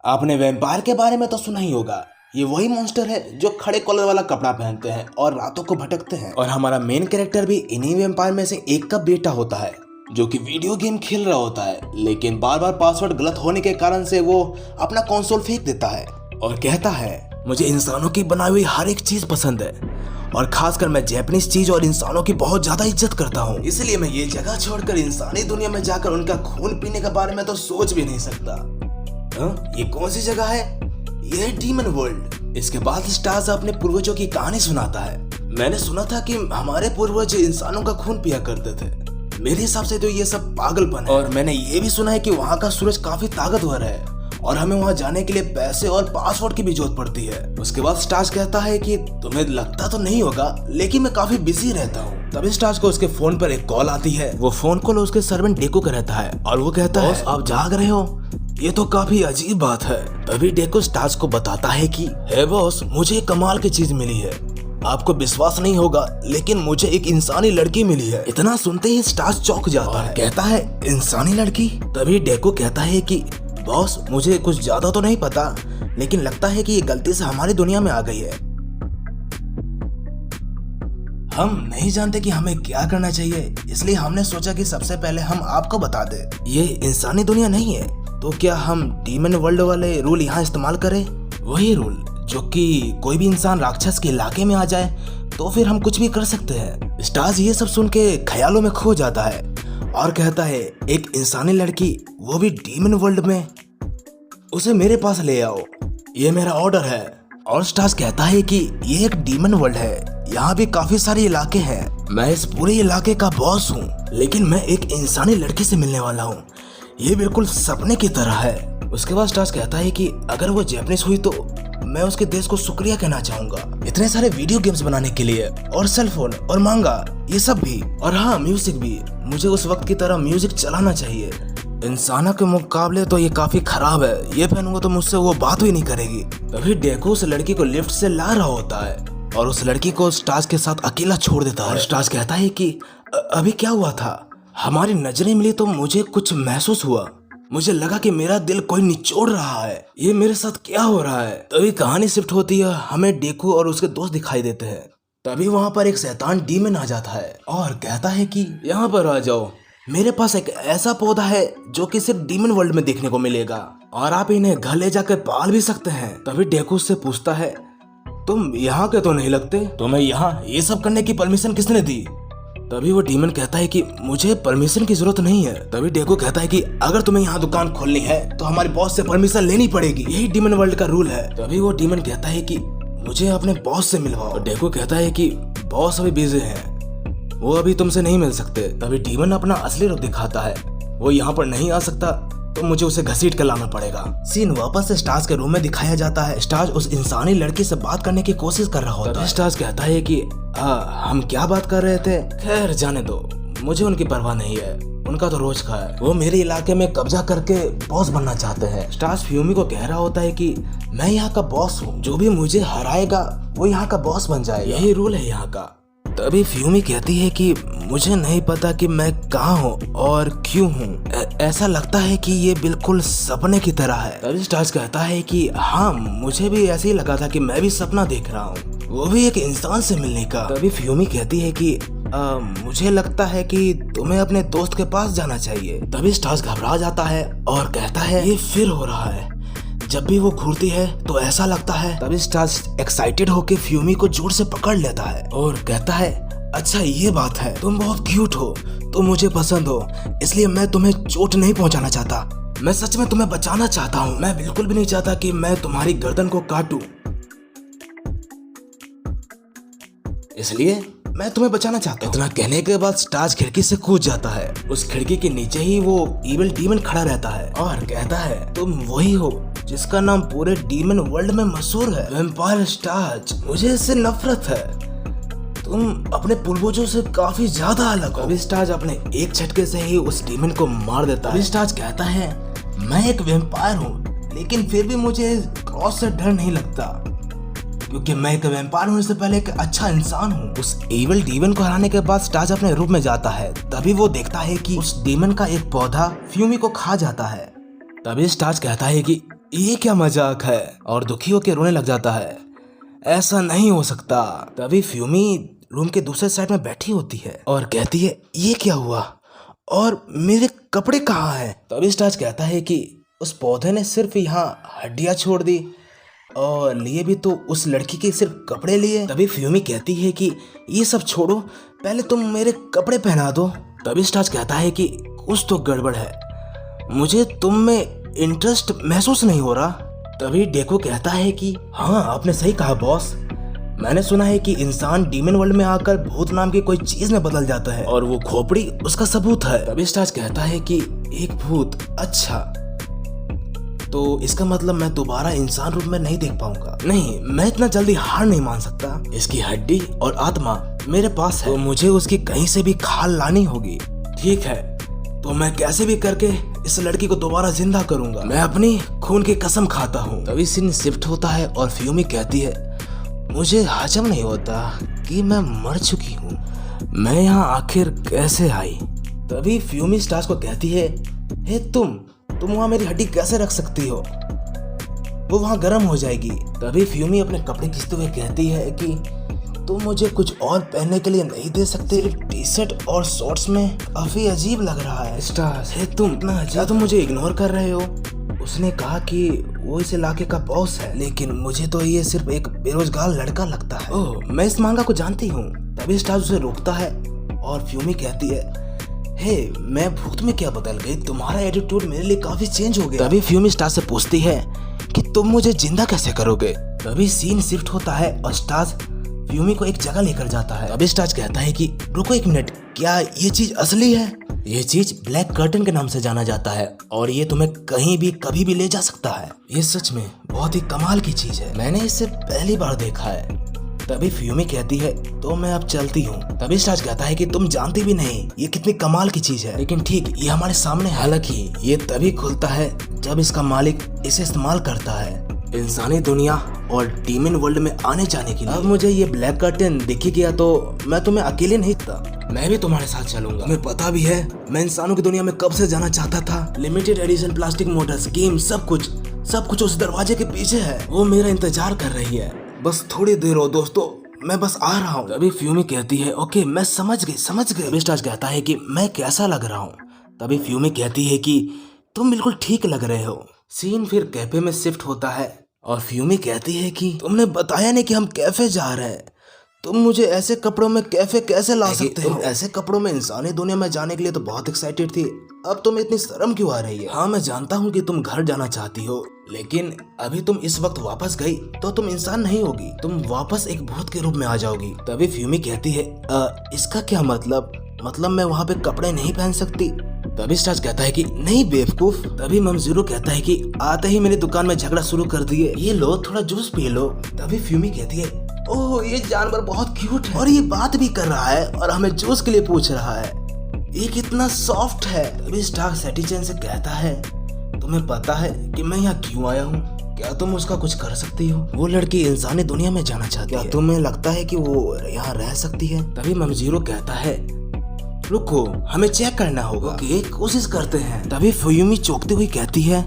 आपने वैम्पायर के बारे में तो सुना ही होगा। ये वही मॉन्स्टर है जो खड़े कॉलर वाला कपड़ा पहनते हैं और रातों को भटकते हैं। और हमारा मेन कैरेक्टर भी इन्हीं वैम्पायर में से एक का बेटा होता है, जो कि वीडियो गेम खेल रहा होता है, लेकिन बार बार पासवर्ड गलत होने के कारण से वो अपना कंसोल फेंक देता है और कहता है, मुझे इंसानों की बनाई हुई हर एक चीज पसंद है और खासकर मैं जापानीज चीज और इंसानों की बहुत ज्यादा इज्जत करता हूँ, इसलिए मैं ये जगह छोड़कर इंसानी दुनिया में जाकर उनका खून पीने के बारे में तो सोच भी नहीं सकता। ये कौन सी जगह है? ये है डीमन वर्ल्ड। इसके बाद स्टार्स अपने पूर्वजों की कहानी सुनाता है। मैंने सुना था कि हमारे पूर्वज इंसानों का खून पिया करते थे। मेरे हिसाब से तो ये सब पागलपन है। और मैंने ये भी सुना है कि वहाँ का सूरज काफी ताकतवर है और हमें वहाँ जाने के लिए पैसे और पासवर्ड की भी जरूरत पड़ती है। उसके बाद स्टार्स कहता है कि तुम्हें लगता तो नहीं होगा, लेकिन मैं काफी बिजी रहता हूँ। तभी स्टार्स को उसके फोन पर एक कॉल आती है। वो फोन कॉल उसके सर्वेंट डेको का रहता है और वो कहता है, आप जाग रहे हो? ये तो काफी अजीब बात है। तभी डेको स्टार्स को बताता है कि हे बॉस, मुझे एक कमाल की चीज मिली है। आपको विश्वास नहीं होगा, लेकिन मुझे एक इंसानी लड़की मिली है। इतना सुनते ही स्टार्स चौंक जाता है, कहता है, इंसानी लड़की? तभी डेको कहता है कि बॉस, मुझे कुछ ज्यादा तो नहीं पता, लेकिन लगता है कि ये गलती से हमारी दुनिया में आ गई है। हम नहीं जानते कि हमें क्या करना चाहिए, इसलिए हमने सोचा कि सबसे पहले हम आपको बता दें। ये इंसानी दुनिया नहीं है, तो क्या हम डीमन वर्ल्ड वाले रूल यहाँ इस्तेमाल करें? वही रूल जो कि कोई भी इंसान राक्षस के इलाके में आ जाए तो फिर हम कुछ भी कर सकते हैं। स्टार्स ये सब सुन के ख्यालों में खो जाता है और कहता है, एक इंसानी लड़की, वो भी डीमन वर्ल्ड में, उसे मेरे पास ले आओ, ये मेरा ऑर्डर है। और स्टार्स कहता है कि ये एक डीमन वर्ल्ड है, यहाँ भी काफी सारे इलाके हैं, मैं इस पूरे इलाके का बॉस हूँ, लेकिन मैं एक इंसानी लड़की से मिलने वाला हूँ, ये बिल्कुल सपने की तरह है। उसके बाद स्टार्स कहता है कि अगर वो जापानीज हुई तो मैं उसके देश को शुक्रिया कहना चाहूंगा, इतने सारे वीडियो गेम्स बनाने के लिए, और सेलफोन और मांगा ये सब भी, और हाँ, म्यूजिक भी। मुझे उस वक्त की तरह म्यूजिक चलाना चाहिए। इंसानों के मुकाबले तो ये काफी खराब है, ये पहनूंगा तो मुझसे वो बात भी नहीं करेगी। तभी डेको उस लड़की को लिफ्ट से ला रहा होता है और उस लड़की को स्टार्स के साथ अकेला छोड़ देता है। स्टार्स कहता है कि अभी क्या हुआ था? हमारी नजरें मिली तो मुझे कुछ महसूस हुआ, मुझे लगा कि मेरा दिल कोई निचोड़ रहा है, ये मेरे साथ क्या हो रहा है? तभी कहानी शिफ्ट होती है, हमें डेको और उसके दोस्त दिखाई देते हैं। तभी वहाँ पर एक शैतान डीमन आ जाता है और कहता है कि यहाँ पर आ जाओ, मेरे पास एक ऐसा पौधा है जो कि सिर्फ डीमन वर्ल्ड में देखने को मिलेगा और आप इन्हें घर ले जाकर पाल भी सकते हैं। तभी डेको उससे पूछता है, तुम यहाँ के तो नहीं लगते, तुम्हें यहाँ ये सब करने की परमिशन किसने दी? तभी वो डीमन कहता है कि मुझे परमिशन की जरूरत नहीं है। तभी डेको कहता है कि अगर तुम्हें यहाँ दुकान खोलनी है तो हमारे बॉस से परमिशन लेनी पड़ेगी, यही डीमन वर्ल्ड का रूल है। तभी वो डीमन कहता है कि मुझे अपने बॉस से मिलवाओ। डेको कहता है कि बॉस अभी बिजी हैं, वो अभी तुमसे नहीं मिल सकते। तभी डीमन अपना असली रूप दिखाता है, वो यहाँ पर नहीं आ सकता तो मुझे उसे घसीट कर लाना पड़ेगा। सीन वापस से स्टार्स के रूम में दिखाया जाता है। स्टार्स उस इंसानी लड़की से बात करने की कोशिश कर रहा होता है। स्टार्स कहता है कि हम क्या बात कर रहे थे, खैर जाने दो, मुझे उनकी परवाह नहीं है, उनका तो रोज का है, वो मेरे इलाके में कब्जा करके बॉस बनना चाहते हैं। स्टार्स फ्यूमी को कह रहा होता है कि मैं यहाँ का बॉस हूँ, जो भी मुझे हराएगा वो यहाँ का बॉस बन जाएगा, यही रूल है यहाँ का। तभी फ्यूमी कहती है कि मुझे नहीं पता कि मैं कहाँ हूँ और क्यों हूँ, ऐसा लगता है कि ये बिल्कुल सपने की तरह है। तभी स्टार्स कहता है कि हाँ, मुझे भी ऐसे ही लगा था कि मैं भी सपना देख रहा हूँ, वो भी एक इंसान से मिलने का। तभी फ्यूमी कहती है कि मुझे लगता है कि तुम्हें अपने दोस्त के पास जाना चाहिए। तभी स्टार्स घबरा जाता है और कहता है, ये फिर हो रहा है, जब भी वो घूरती है तो ऐसा लगता है। तभी स्टार्स एक्साइटेड होकर फ्यूमी को जोर से पकड़ लेता है और कहता है, अच्छा ये बात है, तुम बहुत क्यूट हो, तुम मुझे पसंद हो, इसलिए मैं तुम्हें चोट नहीं पहुंचाना चाहता, मैं सच में तुम्हें बचाना चाहता हूँ, मैं बिल्कुल भी नहीं चाहता कि मैं तुम्हारी गर्दन को काटूं, इसलिए मैं तुम्हें बचाना चाहता हूँ। इतना कहने के बाद स्टार्स खिड़की से कूद जाता है। उस खिड़की के नीचे ही वो इविल डीमन खड़ा रहता है और कहता है, तुम वही हो जिसका नाम पूरे डीमन वर्ल्ड में मशहूर है, वैम्पायर स्टार्स। मुझे इससे नफरत है, तुम अपने पूर्वजों से काफी ज्यादा अलग हो। स्टार्स अपने एक झटके से ही उस डीमन को मार देता है। स्टार्स कहता है, मैं एक वैम्पायर हूँ, लेकिन फिर भी मुझे क्रॉस से डर नहीं लगता, क्योंकि मैं एक वैम्पायर होने से पहले एक अच्छा इंसान हूँ। उस एविल डीमन को हराने के बाद स्टार्स अपने रूप में जाता है। तभी वो देखता है कि उस डीमन का एक पौधा फ्यूमी को खा जाता है। तभी स्टार्स कहता है कि ये क्या मजाक है, और दुखी होकर रोने लग जाता है। ऐसा नहीं हो सकता। तभी फ्यूमी रूम के दूसरे साइड में बैठी होती है और कहती है ये क्या हुआ और मेरे कपड़े कहाँ हैं। तभी स्टार्च कहता है कि उस पौधे ने सिर्फ यहाँ हड्डियाँ छोड़ दी और लिए भी तो उस लड़की के सिर्फ कपड़े लिए। तभी फ्यूमी कहती है कि ये सब छोड़ो, पहले तुम मेरे कपड़े पहना दो। तभी स्टार्च कहता है कि कुछ तो गड़बड़ है, मुझे तुम में इंटरेस्ट महसूस नहीं हो रहा। तभी डेको कहता है कि हाँ आपने सही कहा बॉस, मैंने सुना है कि इंसान डीमन वर्ल्ड में आकर भूत नाम की कोई चीज में बदल जाता है और वो खोपड़ी उसका सबूत है। तभी स्टार्च कहता है कि एक भूत, अच्छा तो इसका मतलब मैं दोबारा इंसान रूप में नहीं देख पाऊंगा। नहीं, मैं इतना जल्दी हार नहीं मान सकता। इसकी हड्डी और आत्मा मेरे पास है तो मुझे उसकी कहीं से भी खाल लानी होगी। ठीक है, तो मैं कैसे भी करके इस लड़की को दोबारा जिंदा करूंगा, मैं अपनी खून की कसम खाता हूँ। तभी सीन शिफ्ट होता है और फ्यूमी कहती है मुझे हजम नहीं होता कि मैं मर चुकी हूँ, मैं यहाँ आखिर कैसे आई। तभी फ्यूमी स्टार्च को कहती है हे तुम वहाँ मेरी हड्डी कैसे रख सकती हो, वो वहाँ गर्म हो जाएगी। तभी फ्यूमी अपने कपड़े खींचते हुए कहती है कि तुम मुझे कुछ और पहनने के लिए नहीं दे सकते, टी शर्ट और शॉर्ट्स में काफी अजीब लग रहा है। स्टार्स, हे तुम क्या तुम मुझे इग्नोर कर रहे हो। उसने कहा कि वो इस इलाके का बॉस है, लेकिन मुझे तो ये सिर्फ एक बेरोजगार लड़का लगता है। ओह, मैं इस मांगा को जानती हूँ। तभी स्टार्स उसे रोकता है और फ्यूमी कहती है हे मैं भूत में क्या बदल गई, तुम्हारा एटीट्यूड मेरे लिए काफी चेंज हो गया। तभी फ्यूमी स्टार्स से पूछती है कि तुम मुझे जिंदा कैसे करोगे। तभी सीन शिफ्ट होता है और स्टार्स फ्यूमी को एक जगह लेकर जाता है। तभी स्टार्च कहता है कि रुको एक मिनट, क्या ये चीज असली है। ये चीज ब्लैक कर्टन के नाम से जाना जाता है और ये तुम्हें कहीं भी कभी भी ले जा सकता है। ये सच में बहुत ही कमाल की चीज है, मैंने इसे पहली बार देखा है। तभी फ्यूमी कहती है तो मैं अब चलती हूँ। तभी स्टार्च कहता है कि तुम जानती भी नहीं ये कितनी कमाल की चीज है, लेकिन ठीक ये हमारे सामने है। हालांकि ये तभी खुलता है जब इसका मालिक इसे इस्तेमाल करता है इंसानी दुनिया और डीमन वर्ल्ड में आने जाने के लिए। अब मुझे ये ब्लैक कर्टन दिख ही गया तो मैं तुम्हें अकेले नहीं था, मैं भी तुम्हारे साथ चलूंगा। तुम्हें पता भी है मैं इंसानों की दुनिया में कब से जाना चाहता था। Limited edition plastic Motors, game, सब कुछ उस दरवाजे के पीछे है, वो मेरा इंतजार कर रही है, बस थोड़ी देर हो दोस्तों, मैं बस आ रहा हूँ। तभी फ्यूमी कहती है ओके मैं समझ गई। तभी स्टार्च कहता है कि मैं कैसा लग रहा हूँ। तभी फ्यूमी कहती है कि तुम बिल्कुल ठीक लग रहे हो। सीन फिर कैफे में शिफ्ट होता है और फ्यूमी कहती है कि तुमने बताया नहीं कि हम कैफे जा रहे हैं, तुम मुझे ऐसे कपड़ों में कैफे कैसे ला सकते हो। तुम ऐसे कपड़ों में इंसानी दुनिया में जाने के लिए तो बहुत एक्साइटेड थी, अब तुम्हें इतनी शर्म क्यों आ रही है। हाँ मैं जानता हूँ कि तुम घर जाना चाहती हो, लेकिन अभी तुम इस वक्त वापस गई तो तुम इंसान नहीं होगी, तुम वापस एक भूत के रूप में आ जाओगी। तभी फ्यूमी कहती है इसका क्या मतलब मैं वहाँ पे कपड़े नहीं पहन सकती। तभी स्टार्च कहता है कि नहीं बेवकूफ। तभी ममजीरो कहता है कि आते ही मेरी दुकान में झगड़ा शुरू कर दिए, ये लो थोड़ा जूस पी लो। तभी फ्यूमी कहती है ओह ये जानवर बहुत क्यूट है और ये बात भी कर रहा है और हमें जूस के लिए पूछ रहा है, ये कितना सॉफ्ट है। तभी स्टार्क सैटिचन से कहता है तुम्हें पता है कि मैं यहाँ क्यों आया हूँ, क्या तुम उसका कुछ कर सकती हो। वो लड़की इंसानी दुनिया में जाना चाहती है, तुम्हें लगता है कि वो यहाँ रह सकती है। तभी ममजीरो कहता है रुको हमें चेक करना होगा। ओके कोशिश करते हैं। तभी फ्यूमी चौंकती हुई कहती है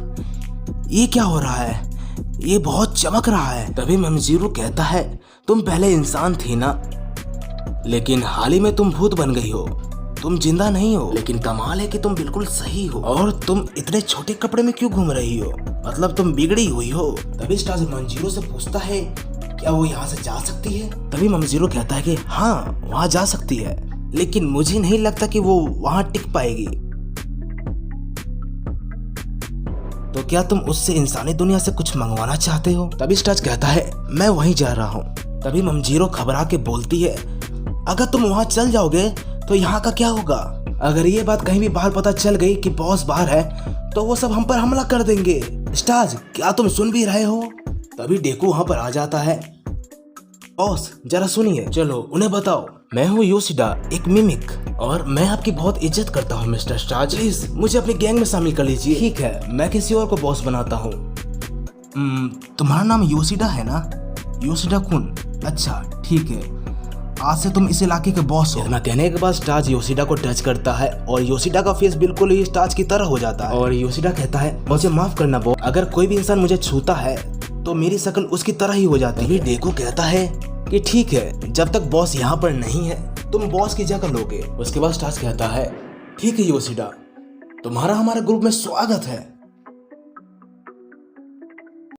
ये क्या हो रहा है, ये बहुत चमक रहा है। तभी ममजीरो कहता है तुम पहले इंसान थी ना, लेकिन हाल ही में तुम भूत बन गई हो, तुम जिंदा नहीं हो, लेकिन कमाल है कि तुम बिल्कुल सही हो और तुम इतने छोटे कपड़े में क्यों घूम रही हो, मतलब तुम बिगड़ी हुई हो। तभी स्टार्स ममजीरो से पूछता है क्या वो यहाँ से जा सकती है। तभी ममजीरो कहता है कि हाँ वहाँ जा सकती है, लेकिन मुझे नहीं लगता कि वो वहाँ टिक पाएगी। तो क्या तुम उससे इंसानी दुनिया से कुछ मंगवाना चाहते हो। तभी स्टार्च कहता है मैं वहीं जा रहा हूँ। तभी ममजीरो घबरा के बोलती है अगर तुम वहाँ चल जाओगे तो यहाँ का क्या होगा, अगर ये बात कहीं भी बाहर पता चल गई कि बॉस बाहर है तो वो सब हम पर हमला कर देंगे। स्टार्च क्या तुम सुन भी रहे हो। तभी डेकू वहाँ पर आ जाता है। बॉस जरा सुनिए, चलो उन्हें बताओ मैं हूँ योशिडा, एक मिमिक, और मैं आपकी बहुत इज्जत करता हूँ मिस्टर स्टार्च, प्लीज मुझे अपनी गैंग में शामिल कर लीजिए। ठीक है मैं किसी और को बॉस बनाता हूँ। तुम्हारा नाम योशिडा है ना, योशिडा कुन, अच्छा ठीक है। आज से तुम इस इलाके के बॉस हो। इतना कहने के बाद स्टार्च योशिडा को टच करता है और योशिडा का फेस बिल्कुल ही स्टार्च की तरह हो जाता है और योशिडा कहता है मुझे माफ करना बॉस, अगर कोई भी इंसान मुझे छूता है तो मेरी शक्ल उसकी तरह ही हो जाती है। डेको कहता है कि ठीक है, जब तक बॉस यहाँ पर नहीं है तुम बॉस की जगह लोगे। उसके बाद स्टार्च कहता है ठीक है योशिडा, तुम्हारा हमारे ग्रुप में स्वागत है।